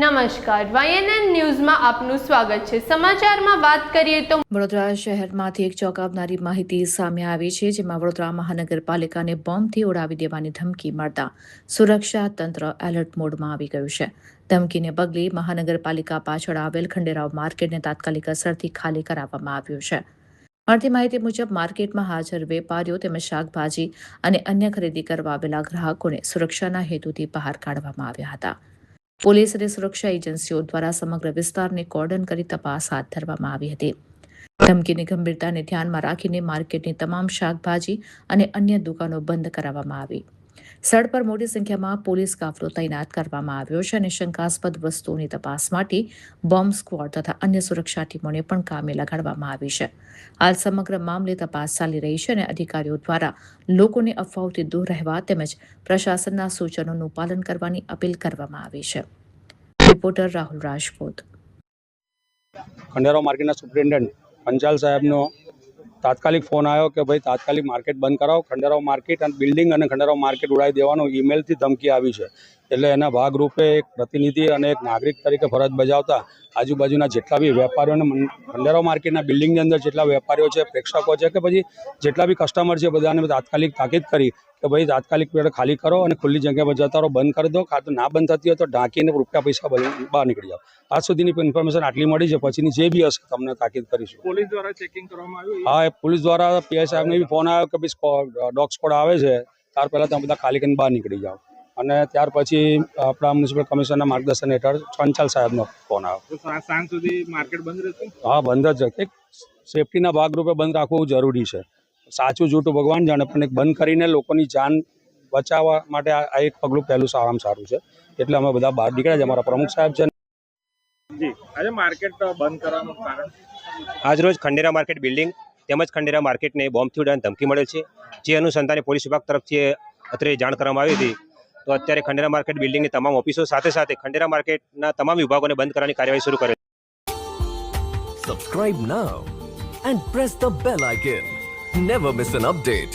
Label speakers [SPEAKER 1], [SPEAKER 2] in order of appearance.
[SPEAKER 1] નમસ્કાર, YNN ન્યૂઝમાં આપનું સ્વાગત છે। સમાચારમાં વાત કરીએ તો
[SPEAKER 2] વડોદરા શહેરમાંથી એક ચોંકાવનારી માહિતી સામે આવી છે, જેમાં વડોદરા મહાનગરપાલિકાને બોમ્બથી ઉડાવી દેવાની ધમકી મળતા સુરક્ષા તંત્ર એલર્ટ મોડમાં આવી ગયું છે। ધમકીને પગલે મહાનગરપાલિકા પાછળ આવેલ ખંડેરાવ માર્કેટને તાત્કાલિક અસરથી ખાલી કરાવવામાં આવ્યું છે। મળતી માહિતી મુજબ માર્કેટમાં હાજર વેપારીઓ તેમજ શાકભાજી અને અન્ય ખરીદી કરવા આવેલા ગ્રાહકોને સુરક્ષાના હેતુથી બહાર કાઢવામાં આવ્યા હતા। પોલીસ અને સુરક્ષા એજન્સીઓ દ્વારા સમગ્ર વિસ્તારને કોર્ડન કરી તપાસ હાથ ધરવામાં આવી હતી। ધમકીની ગંભીરતાને ધ્યાનમાં રાખીને માર્કેટની તમામ શાકભાજી અને અન્ય દુકાનો બંધ કરાવવામાં આવી। સ્થળ પર મોટી સંખ્યામાં પોલીસ કાફલો તૈનાત કરવામાં આવ્યો છે અને શંકાસ્પદ વસ્તુઓની તપાસ માટે બોમ્બ સ્ક્વોડ તથા અન્ય સુરક્ષા ટીમોને પણ કામે લગાડવામાં આવી છે। હાલ સમગ્ર મામલે તપાસ ચાલી રહી છે અને અધિકારીઓ દ્વારા લોકોને અફવાઓથી દૂર રહેવા તેમજ પ્રશાસનના સૂચનોનું પાલન કરવાની અપીલ કરવામાં આવી છે। રિપોર્ટર રાહુલ રાજપૂત।
[SPEAKER 3] ખંડેરાવ માર્કેટના સુપ્રિન્ટેન્ડન્ટ પંચાલ સાહેબનો તાત્કાલિક ફોન આવ્યો કે ભાઈ તાત્કાલિક માર્કેટ બંધ કરાવો। ખંડેરાવ માર્કેટ અને બિલ્ડિંગ અને ખંડેરાવ માર્કેટ ઉડાવી દેવાનો ઈમેલથી ધમકી આવી છે। એટલે એના ભાગરૂપે એક પ્રતિનિધિ અને એક નાગરિક તરીકે ફરજ બજાવતા આજુબાજુના જેટલા બી વેપારીઓને ખંડેરાવ માર્કેટના બિલ્ડિંગની અંદર જેટલા વેપારીઓ છે, પ્રેક્ષકો છે કે પછી જેટલા બી કસ્ટમર છે, બધાને તાત્કાલિક તાકીદ કરી કે ભાઈ તાત્કાલિક પેડ ખાલી કરો અને ખુલ્લી જગ્યા પર જતા રહો, બંધ કરી દો। કાં તો ના બંધ થતી હોય તો ઢાંકીને રૂપિયા પૈસા બહાર નીકળી જાઓ। આજ સુધીની ઇન્ફોર્મેશન આટલી મળી છે, પછીની જે બી હશે તમને તાકીદ કરીશું।
[SPEAKER 4] પોલીસ દ્વારા ચેકિંગ કરવામાં આવ્યું?
[SPEAKER 3] હા, પોલીસ દ્વારા પીઆઈ સાહેબને બી ફોન આવ્યો કે ભાઈ ડોગ સ્કોડ આવે છે, ત્યાર પહેલાં તમે બધા ખાલી કરીને બહાર નીકળી જાઓ। અને ત્યાર પછી આપણા મ્યુનિસિપલ કમિશનરના માર્ગદર્શન હેઠળ પંચાલ સાહેબનો ફોન આવ્યો।
[SPEAKER 4] સાંજ સુધી માર્કેટ બંધ રહેશે?
[SPEAKER 3] હા, બંધ જ છે। સેફટીના ભાગરૂપે બંધ રાખવું જરૂરી છે। સાચું જૂઠું ભગવાન જાણે, પણ એક બંધ કરીને લોકોની જાન બચાવવા માટે આ એક પગલું પહેલું સારામાં સારું છે। એટલે અમે બધા બહાર નીકળ્યા છે। અમારા પ્રમુખ સાહેબ છે।
[SPEAKER 4] જી, આજે માર્કેટ બંધ કરવાનું કારણ?
[SPEAKER 5] આજરોજ ખંડેરા માર્કેટ બિલ્ડિંગ તેમજ ખંડેરા માર્કેટને બોમ્બથી ઉડાવવાની ધમકી મળેલ છે, જે અનુસંધાને પોલીસ વિભાગ તરફથી અત્રે જાણ કરવામાં આવી હતી। તો અત્યારે ખંડેરા માર્કેટ બિલ્ડિંગની તમામ ઓફિસો સાથે સાથે ખંડેરા માર્કેટના તમામ વિભાગોને બંધ કરવાની કાર્યવાહી શરૂ કરેલ છે।
[SPEAKER 6] Subscribe now and press the bell icon. Never miss an update.